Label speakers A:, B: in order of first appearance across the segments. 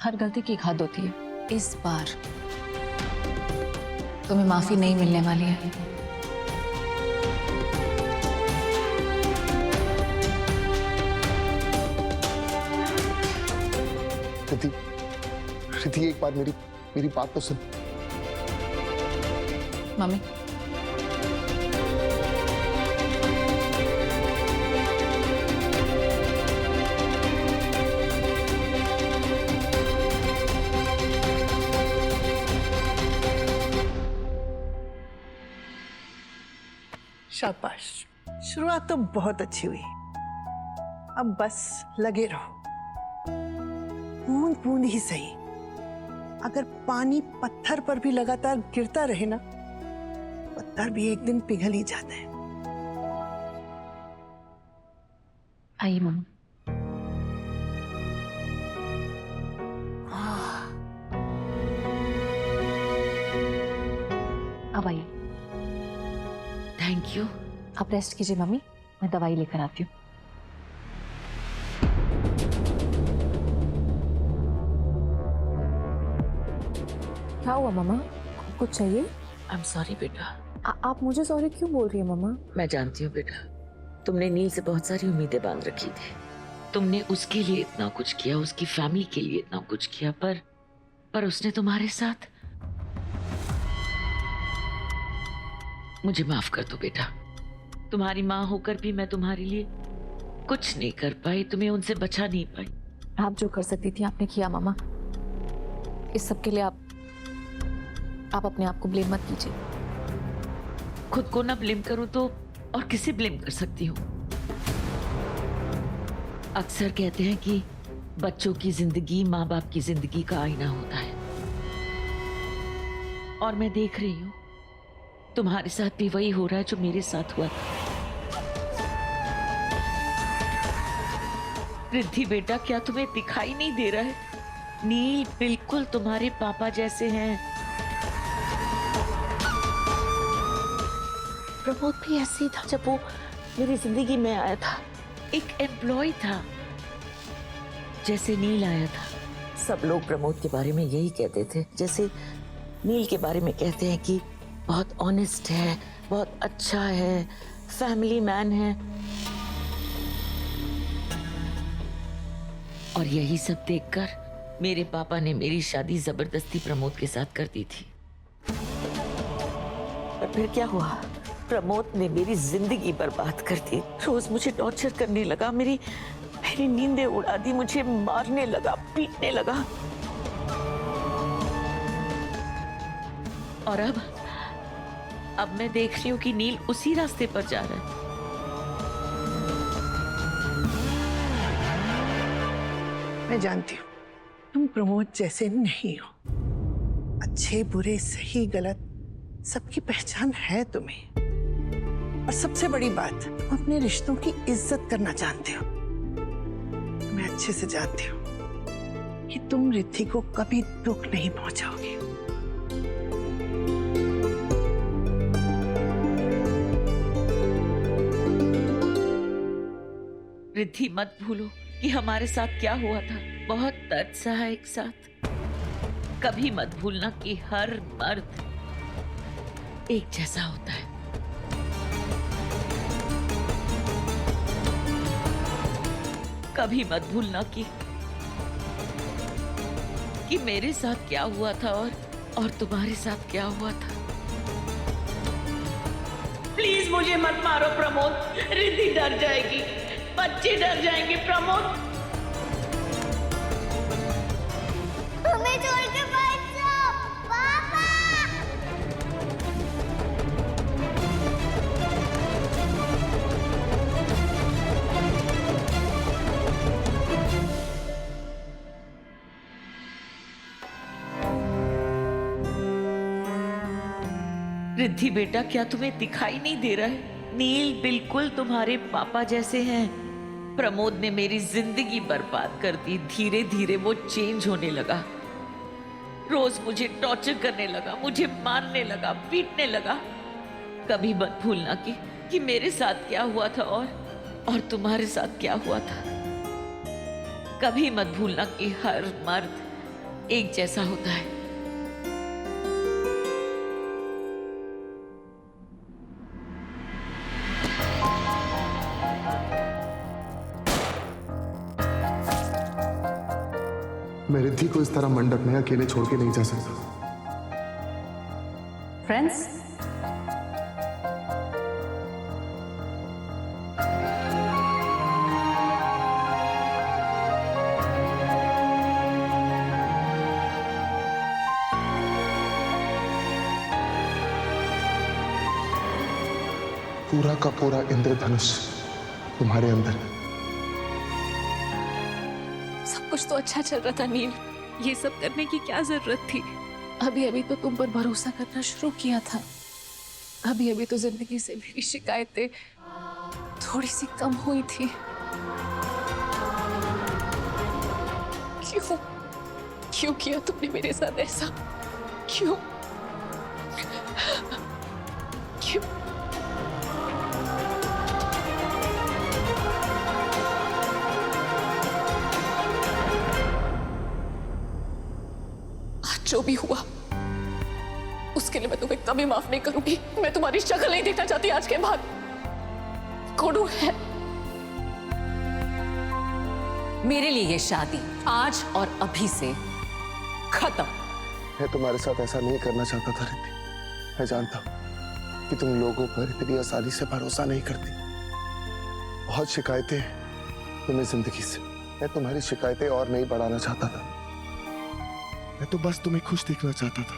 A: हर गलती की एक हद होती है। इस बार तुम्हें माफी नहीं मिलने वाली है।
B: रिद्धि, रिद्धि एक बार मेरी मेरी बात तो सुन।
A: मम्मी,
C: शाबाश, शुरुआत तो बहुत अच्छी हुई। अब बस लगे रहो, बूंद बूंद ही सही। अगर पानी पत्थर पर भी लगातार गिरता रहे ना, पत्थर भी एक दिन पिघल ही जाता है।
A: आइए मम्मी। अब आइए।
D: Thank you.
A: आप रेस्ट कीजिए मम्मी, मैं दवाई लेकर आती हूँ। क्या हुआ मम्मा, कुछ चाहिए?
D: आई एम सॉरी बेटा।
A: आप मुझे सॉरी क्यों बोल रही है मम्मा?
D: मैं जानती हूँ बेटा, तुमने नील से बहुत सारी उम्मीदें बांध रखी थी। तुमने उसके लिए इतना कुछ किया, उसकी फैमिली के लिए इतना कुछ किया, पर उसने तुम्हारे साथ। मुझे माफ कर दो बेटा। तुम्हारी माँ होकर भी मैं तुम्हारे लिए कुछ नहीं कर पाई, तुम्हें उनसे बचा नहीं पाई।
A: आप जो कर सकती थी आपने किया मम्मा। इस सब के लिए आप अपने आप को ब्लेम मत कीजिए।
D: खुद को ना ब्लेम करूं तो और किसे ब्लेम कर सकती हूँ? अक्सर कहते हैं कि बच्चों की जिंदगी माँ बाप की जिंदगी का आईना होता है, और मैं देख रही हूँ तुम्हारे साथ भी वही हो रहा है जो मेरे साथ हुआ था। रिद्धि बेटा, क्या तुम्हें दिखाई नहीं दे रहा है? नील बिल्कुल तुम्हारे पापा जैसे हैं। प्रमोद भी ऐसे ही था जब वो मेरी जिंदगी में आया था। एक एम्प्लॉय था, जैसे नील आया था। सब लोग प्रमोद के बारे में यही कहते थे जैसे नील के बारे में कहते हैं कि बहुत ऑनेस्ट है, बहुत अच्छा है, फैमिली मैन है। और यही सब देखकर मेरे पापा ने मेरी शादी जबरदस्ती प्रमोद के साथ कर दी थी। और फिर क्या हुआ? प्रमोद ने मेरी जिंदगी बर्बाद कर दी। रोज मुझे टॉर्चर करने लगा, मेरी नींदें उड़ा दी, मुझे मारने लगा, पीटने लगा। और अब मैं देख रही हूँ कि नील उसी रास्ते पर जा रहा है।
C: मैं जानती हूँ तुम प्रमोद जैसे नहीं हो। अच्छे बुरे सही गलत सबकी पहचान है तुम्हें। और सबसे बड़ी बात, तुम अपने रिश्तों की इज्जत करना जानते हो। मैं अच्छे से जानती हूँ कि तुम रिद्धि को कभी दुख नहीं पहुंचाओगे।
D: रिद्धि, मत भूलो कि हमारे साथ क्या हुआ था। बहुत दर्द सहा एक साथ। कभी मत भूलना कि हर मर्द एक जैसा होता है। कभी मत भूलना कि मेरे साथ क्या हुआ था और तुम्हारे साथ क्या हुआ था। प्लीज मुझे मत मारो प्रमोद, रिद्धि डर जाएगी, बच्चे डर जाएंगे। प्रमोद,
E: हमें छोड़ के मत जाओ, पापा।
D: रिद्धि बेटा, क्या तुम्हें दिखाई नहीं दे रहा है? नील बिल्कुल तुम्हारे पापा जैसे हैं। प्रमोद ने मेरी जिंदगी बर्बाद कर दी। धीरे धीरे वो चेंज होने लगा। रोज मुझे टॉर्चर करने लगा, मुझे मारने लगा, पीटने लगा। कभी मत भूलना कि मेरे साथ क्या हुआ था और तुम्हारे साथ क्या हुआ था। कभी मत भूलना कि हर मर्द एक जैसा होता है।
B: मैं रिद्धि को इस तरह मंडप में अकेले छोड़ के नहीं जा सकता।
F: फ्रेंड्स,
B: पूरा का पूरा इंद्रधनुष तुम्हारे अंदर है।
A: सब कुछ तो अच्छा चल रहा था नील, ये सब करने की क्या जरूरत थी? अभी अभी तो तुम पर भरोसा करना शुरू किया था। अभी अभी तो जिंदगी से मेरी शिकायतें थोड़ी सी कम हुई थी। क्यों क्यों किया तुमने मेरे साथ ऐसा? क्यों क्यों? जो भी हुआ उसके लिए मैं तुम्हें कभी माफ नहीं करूंगी। मैं तुम्हारी शक्ल नहीं देखना चाहती आज के बाद। कोडू है
F: मेरे लिए ये शादी आज और अभी से खत्म।
B: मैं तुम्हारे साथ ऐसा नहीं करना चाहता था रिद्धि। मैं जानता हूं कि तुम लोगों पर इतनी आसानी से भरोसा नहीं करती। बहुत शिकायतें हैं तुम्हें जिंदगी से। मैं तुम्हारी शिकायतें और नहीं बढ़ाना चाहता था। मैं तो बस तुम्हें खुश देखना चाहता था।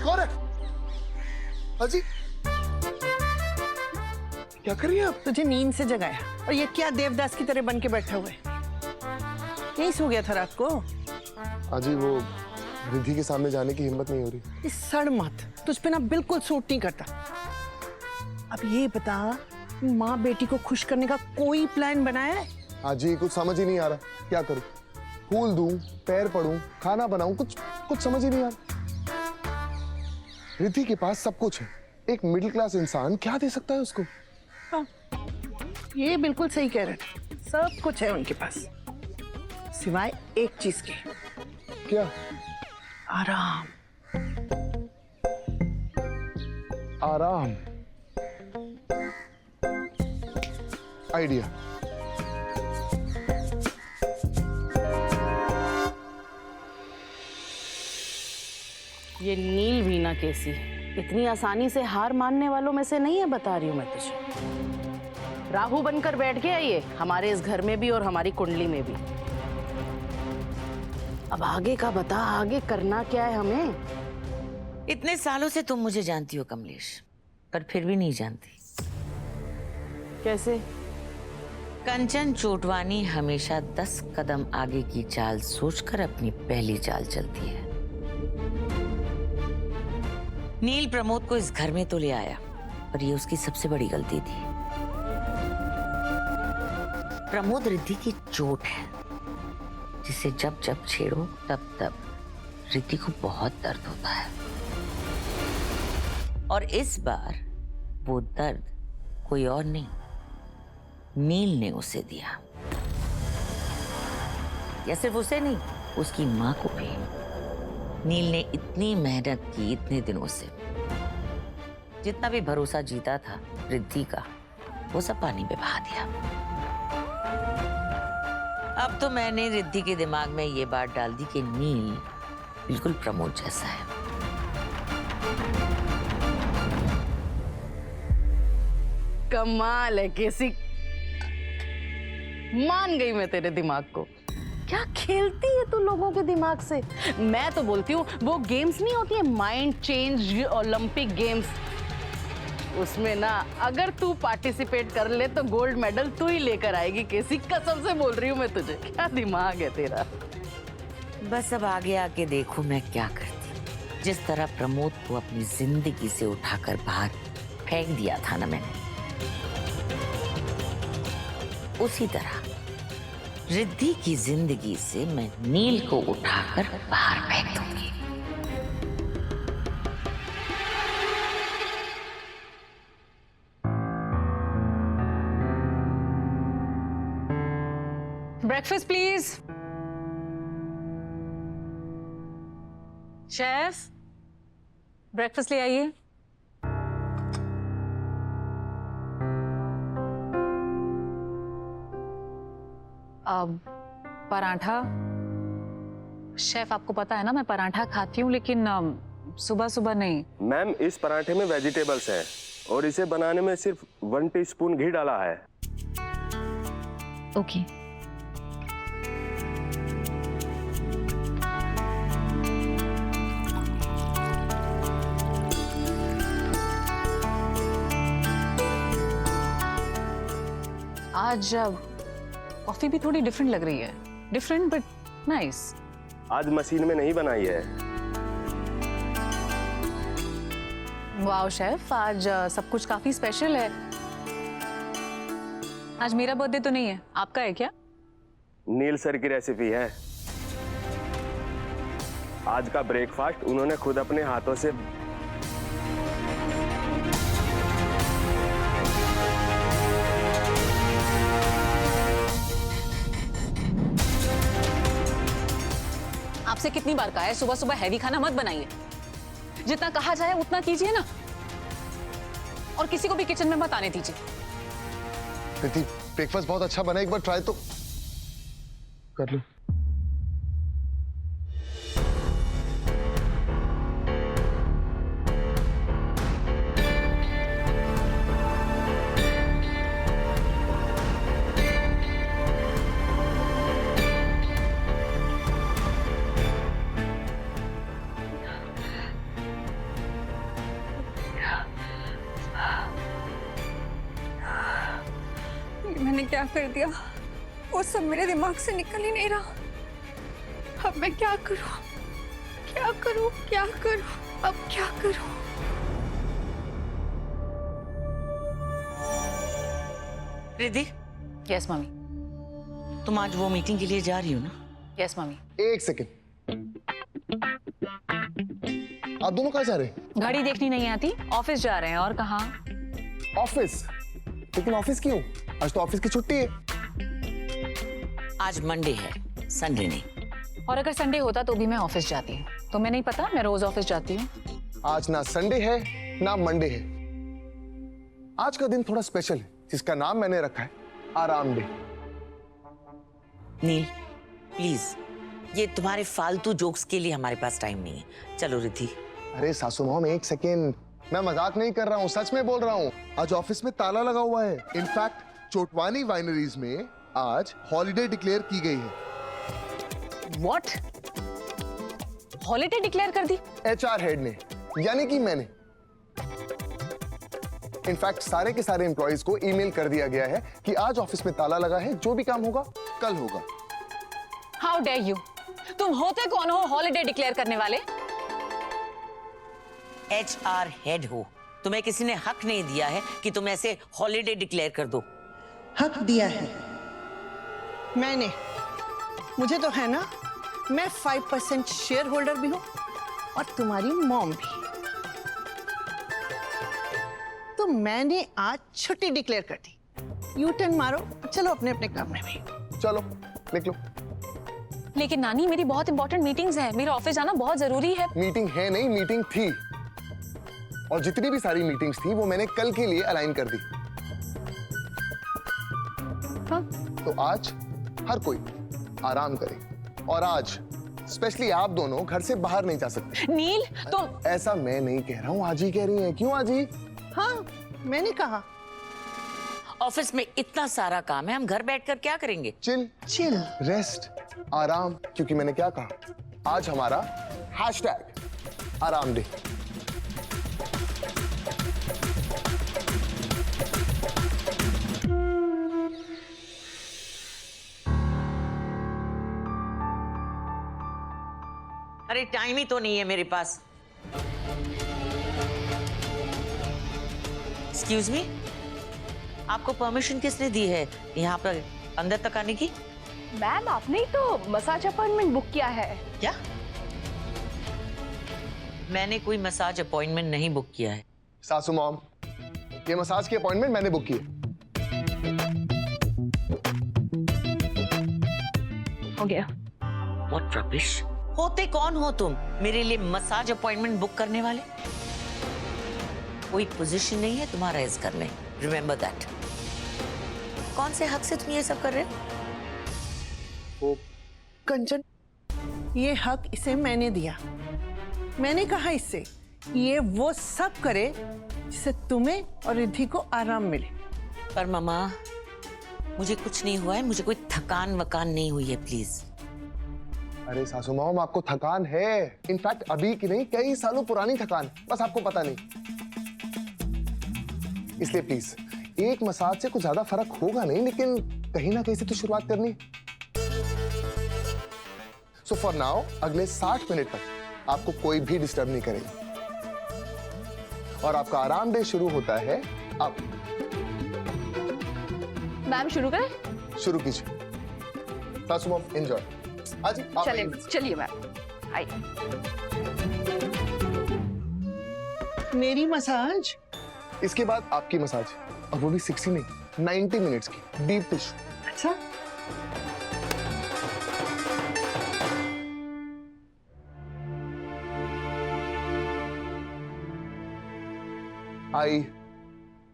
B: कौन है? अजी क्या कर रही हैं आप?
C: तुझे नींद से जगाया और ये क्या देवदास की तरह बन के बैठा हुआ है? यही सो गया था रात को?
B: अजी वो रिद्धि के सामने जाने की हिम्मत नहीं हो रही।
C: इस सड़ मत, तुझ पे ना बिल्कुल सूट नहीं करता। अब ये बता, माँ बेटी को खुश करने का कोई प्लान बनाया है?
B: अजी कुछ समझ ही नहीं आ रहा। क्या करूं? फूल दूं, पैर पड़ूं, खाना बनाऊं, कुछ समझ ही नहीं आ रहा। रिद्धि के पास सब कुछ है। एक मिडिल क्लास इंसान क्या दे सकता है उसको?
C: हाँ, ये बिल्कुल सही कह रहे हैं। सब कुछ है उनके पास, सिवाय एक चीज के।
B: क्या?
C: आराम।
B: आराम। आइडिया।
F: ये नील वीना कैसी इतनी आसानी से हार मानने वालों में से नहीं है, बता रही हूं मैं तुझे। राहु बनकर बैठ गया ये हमारे इस घर में भी और हमारी कुंडली में भी। अब आगे का बता, आगे करना क्या है हमें?
D: इतने सालों से तुम मुझे जानती हो कमलेश, पर फिर भी नहीं जानती।
F: कैसे?
D: कंचन चोटवानी हमेशा 10 कदम आगे की चाल सोचकर अपनी पहली चाल चलती है। नील प्रमोद को इस घर में तो ले आया, पर ये उसकी सबसे बड़ी गलती थी। प्रमोद रिद्धि की चोट है, जिसे जब जब छेड़ो तब तब रिद्धि को बहुत दर्द होता है। और इस बार वो दर्द कोई और नहीं, नील ने उसे दिया। या सिर्फ उसे नहीं, उसकी मां को भी। नील ने इतनी मेहनत की इतने दिनों से, जितना भी भरोसा जीता था रिद्धि का, वो सब पानी में बहा दिया। अब तो मैंने रिद्धि के दिमाग में ये बात डाल दी कि नील बिल्कुल प्रमोद जैसा है।
F: कमाल है केसी, मान गई मैं तेरे दिमाग को। क्या खेलती है तू लोगों के दिमाग से? मैं तो बोलती हूँ वो गेम्स नहीं होती है माइंड चेंज ओलंपिक गेम्स, उसमें ना अगर तू पार्टिसिपेट कर ले तो गोल्ड मेडल तू ही लेकर आएगी केसी, कसम से बोल रही हूँ मैं तुझे। क्या दिमाग है तेरा।
D: बस अब आगे आके देखो मैं क्या करती। जिस तरह प्रमोद को अपनी जिंदगी से उठाकर बाहर फेंक दिया था ना मैंने, उसी तरह रिद्धि की जिंदगी से मैं नील को उठाकर बाहर फेंक दूंगी।
F: Breakfast please. शेफ, ब्रेकफास्ट ले आइए। पराठा। शेफ, आपको पता है ना मैं पराठा खाती हूँ, लेकिन सुबह सुबह नहीं।
G: मैम, इस पराठे में वेजिटेबल्स हैं और इसे बनाने में सिर्फ 1 टीस्पून घी डाला है।
A: ओके।
F: आज कॉफी भी थोड़ी डिफरेंट लग रही है। Different but nice.
G: आज मशीन में नहीं बनाई है।
F: वाओ शेफ, आज सब कुछ काफी स्पेशल है। आज मेरा बर्थडे तो नहीं है, आपका है क्या?
G: नील सर की रेसिपी है। आज का ब्रेकफास्ट उन्होंने खुद अपने हाथों से।
F: आपसे कितनी बार कहा है सुबह सुबह हैवी खाना मत बनाइए। जितना कहा जाए उतना कीजिए ना, और किसी को भी किचन में मत आने दीजिए।
B: प्रीति, ब्रेकफास्ट बहुत अच्छा बना, एक बार ट्राई तो कर लो।
A: मैंने क्या कर दिया? वो सब मेरे दिमाग से निकल ही नहीं रहा। अब मैं क्या करूं? क्या करूं? क्या करूं? अब क्या करूं?
D: Riddhi,
F: yes mummy.
D: तुम आज वो मीटिंग के लिए जा रही हो ना?
F: Yes mummy.
B: एक सेकेंड, आप दोनों कहाँ जा रहे हैं?
F: घड़ी देखनी नहीं आती, ऑफिस जा रहे हैं। और कहाँ?
B: ऑफिस? लेकिन ऑफिस क्यों? आज तो ऑफिस की छुट्टी है।
D: आज मंडे है, संडे नहीं।
F: और अगर संडे होता तो भी मैं ऑफिस जाती हूँ। तुम्हें नहीं पता मैं रोज ऑफिस जाती हूँ।
B: आज ना संडे है ना मंडे है। आज का दिन थोड़ा स्पेशल है, जिसका नाम मैंने रखा है आराम डे।
H: नील, प्लीज, ये तुम्हारे फालतू जोक्स के लिए हमारे पास टाइम नहीं है। चलो रिद्धि।
B: अरे सासू मॉम, एक सेकेंड, मैं मजाक नहीं कर रहा हूँ, सच में बोल रहा हूँ। आज ऑफिस में ताला लगा हुआ है। इनफैक्ट चोटवानी वाइनरीज में आज हॉलिडे डिक्लेयर की गई है।
F: व्हाट? हॉलिडे डिक्लेयर कर दी?
B: एचआर हेड ने, यानी कि मैंने। इनफैक्ट सारे के सारे एम्प्लॉइज को ईमेल कर दिया गया है कि आज ऑफिस में ताला लगा है, जो भी काम होगा कल होगा।
F: How dare you? तुम होते कौन हो हॉलिडे डिक्लेयर करने वाले?
H: HR हेड हो, तुम्हें किसी ने हक नहीं दिया है कि तुम ऐसे हॉलिडे डिक्लेयर कर दो।
C: हक दिया है मैंने। मुझे तो है ना, मैं 5% शेयर होल्डर भी हूं और तुम्हारी मॉम भी। तो मैंने आज छुट्टी डिक्लेयर कर दी। यू टर्न मारो, चलो अपने अपने काम में भी।
B: चलो निकलो।
F: लेकिन नानी, मेरी बहुत इंपॉर्टेंट मीटिंग्स है, मेरा ऑफिस जाना बहुत जरूरी है।
B: मीटिंग है नहीं, मीटिंग थी, और जितनी भी सारी मीटिंग्स थी वो मैंने कल के लिए अलाइन कर दी।
F: हाँ?
B: तो आज हर कोई आराम करे, और आज स्पेशली आप दोनों घर से बाहर नहीं जा सकते।
F: नील, तुम।
B: ऐसा मैं नहीं कह रहा हूँ, आज ही कह रही हैं। क्यों आज ही?
C: हाँ, मैंने कहा।
H: ऑफिस में इतना सारा काम है, हम घर बैठकर क्या करेंगे?
B: चिल
C: चिल,
B: रेस्ट, आराम। क्योंकि मैंने क्या कहा, आज हमारा हैशटैग आराम डे।
H: अरे टाइम ही तो नहीं है मेरे पास। एक्सक्यूज मी, आपको परमिशन किसने दी है यहाँ पर अंदर तक आने की?
A: मैम, आपने ही तो मसाज अपॉइंटमेंट बुक किया है।
H: क्या? मैंने कोई मसाज अपॉइंटमेंट नहीं बुक किया है।
B: सासू मॉम, ये मसाज की अपॉइंटमेंट मैंने बुक की है।
A: हो गया।
H: What rubbish. होते कौन हो तुम मेरे लिए मसाज अपॉइंटमेंट बुक करने वाले? कोई पोजीशन नहीं है तुम्हारा इस घर में, रिमेम्बर दैट। कौन से हक से तुम ये सब कर रहे हो?
C: कंचन, ये हक इसे मैंने दिया। मैंने कहा इससे ये वो सब करे जिससे तुम्हें और रिद्धि को आराम मिले।
H: पर मामा, मुझे कुछ नहीं हुआ है, मुझे कोई थकान वकान नहीं हुई है, प्लीज।
B: अरे सासू माम, आपको थकान है। इनफैक्ट अभी की नहीं, कई सालों पुरानी थकान, बस आपको पता नहीं। इसलिए प्लीज, एक मसाज से कुछ ज्यादा फर्क होगा नहीं, लेकिन कहीं ना कहीं से तो शुरुआत करनी। सो फॉर नाउ अगले 60 मिनट तक आपको कोई भी डिस्टर्ब नहीं करेगा और आपका आराम डे शुरू होता है अब।
A: मैम शुरू करें?
B: शुरू कीजिए। सासू माम एंजॉय। आज
A: चलिए मैम आइए।
C: मेरी मसाज।
B: इसके बाद आपकी मसाज, और वो भी 60 नहीं 90 मिनट्स की डीप टिश्यू।
C: अच्छा,
B: आई,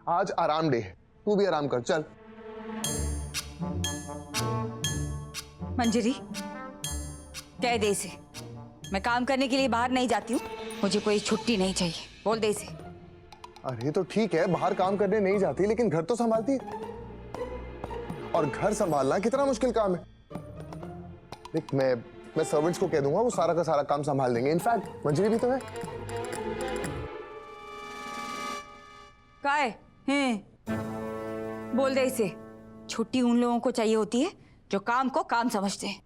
B: आज आराम डे है, तू भी आराम कर, चल।
I: मंजरी, कह दे इसे मैं काम करने के लिए बाहर नहीं जाती हूँ, मुझे कोई छुट्टी नहीं चाहिए, बोल दे इसे।
B: अरे तो ठीक है, बाहर काम करने नहीं जाती, लेकिन घर तो संभालती है। और घर संभालना कितना मुश्किल काम है। देख, मैं सर्वेंट्स को कह दूंगा, वो सारा का सारा काम संभाल देंगे। इनफैक्ट मंजरी भी तो है।
I: काय बोल दे इसे, छुट्टी उन लोगों को चाहिए होती है जो काम को काम समझते हैं,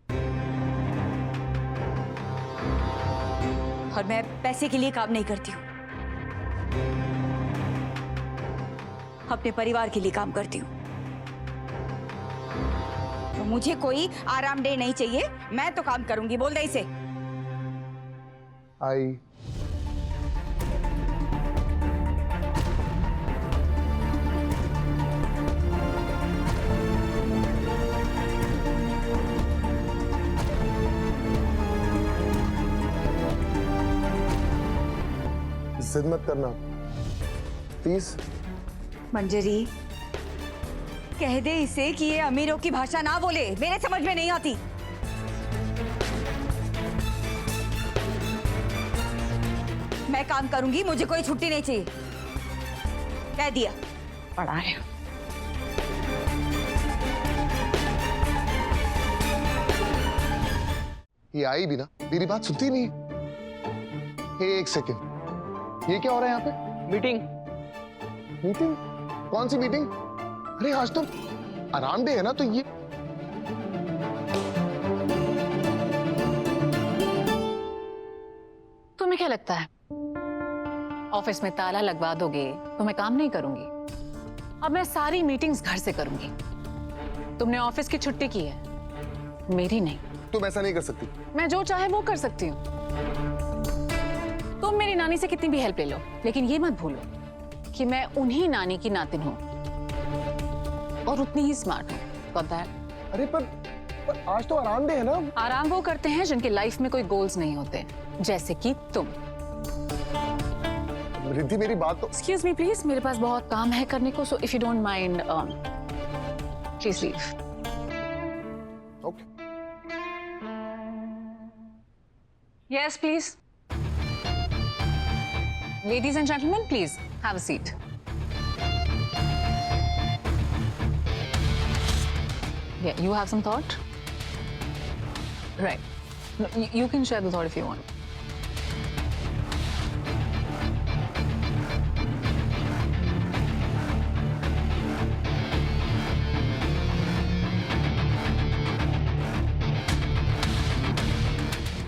I: और मैं पैसे के लिए काम नहीं करती हूँ, अपने परिवार के लिए काम करती हूँ। तो मुझे कोई आराम डे नहीं चाहिए, मैं तो काम करूंगी, बोल दे इसे।
B: आई, जिद मत करना प्लीज।
I: मंजरी, कह दे इसे कि ये अमीरों की भाषा ना बोले, मेरे समझ में नहीं आती। मैं काम करूंगी, मुझे कोई छुट्टी नहीं चाहिए, कह दिया। पढ़ा है।
B: ये आई भी ना, मेरी बात सुनती नहीं। एक सेकेंड, ये क्या हो रहा है यहाँ पे?
J: मीटिंग।
B: मीटिंग? कौन सी मीटिंग? अरे आज तो आराम डे है ना, तो ये
A: तुम्हें क्या लगता है ऑफिस में ताला लगवा दोगे तो मैं काम नहीं करूंगी? अब मैं सारी मीटिंग्स घर से करूंगी। तुमने ऑफिस की छुट्टी की है, मेरी नहीं।
B: तुम ऐसा नहीं कर सकती।
A: मैं जो चाहे वो कर सकती हूँ। तुम मेरी नानी से कितनी भी हेल्प ले लो, लेकिन ये मत भूलो कि मैं उन्हीं नानी की नातिन हूँ और उतनी ही स्मार्ट हूँ। पता है?
B: अरे पर आज तो आराम डे है ना।
A: आराम वो करते हैं जिनके लाइफ में कोई गोल्स नहीं होते, जैसे कि तुम।
B: रिद्धि, मेरी बात तो।
A: एक्सक्यूज मी प्लीज, मेरे पास बहुत काम है करने को, so if you don't mind please leave.
B: Okay.
A: Yes please. Ladies and gentlemen, please have a seat. Yeah, you have some thought? Right. No, you can share the thought if you want.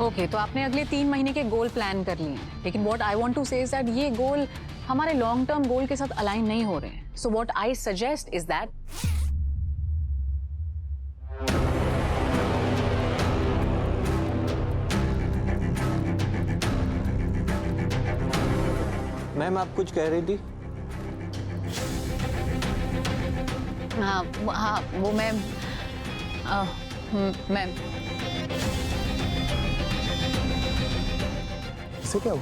A: Okay, तो आपने अगले 3 महीने के goal plan कर लिए हैं, लेकिन what I want to से इज दैट ये गोल हमारे लॉन्ग टर्म गोल के साथ अलाइन नहीं हो रहे हैं। So what I suggest is that
J: ma'am, आप कुछ कह रही थी?
A: हाँ, वो मैं मैम।
B: इसे क्या हुआ?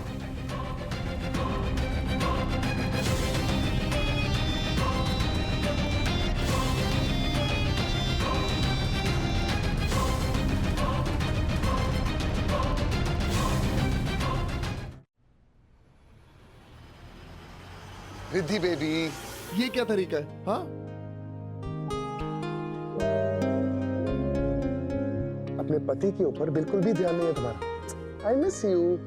B: रिद्धि बेबी, ये क्या तरीका है? हाँ, अपने पति के ऊपर बिल्कुल भी ध्यान नहीं है तुम्हारा। I miss you.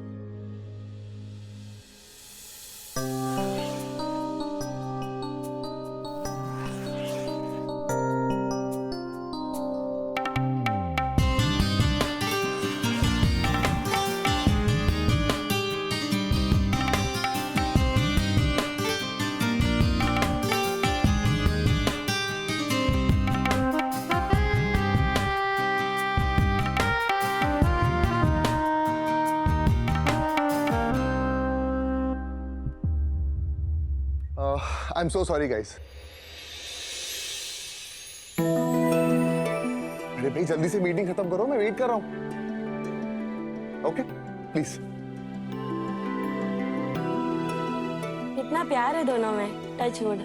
B: I am so sorry guys. अरे भाई जल्दी से मीटिंग खत्म करो, मैं वेट कर रहा हूं। Okay please.
E: कितना प्यार है दोनों में, टच वुड।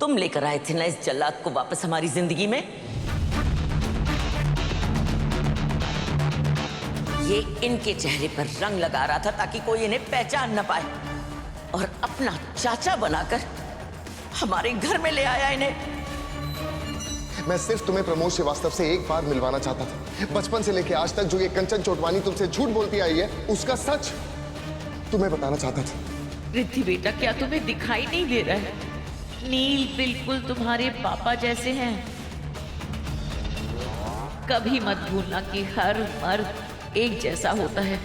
H: तुम लेकर आए थे ना इस जल्लाद को वापस हमारी जिंदगी में। ये इनके चेहरे पर रंग लगा रहा था ताकि कोई इन्हें पहचान न पाए, और अपना चाचा बनाकर हमारे घर में ले आया इन्हें।
B: मैं सिर्फ तुम्हें प्रमोद श्रीवास्तव से एक बार मिलवाना चाहता था। बचपन से लेके आज तक जो ये कंचन चोटवानी तुमसे झूठ बोलती आई है, उसका सच तुम्हें बताना चाहता था।
D: रिद्धि बेटा, क्या तुम्हें दिखाई नहीं दे रहा है? नील बिल्कुल तुम्हारे पापा जैसे हैं। कभी मत भूलना कि हर मर्द एक जैसा होता है।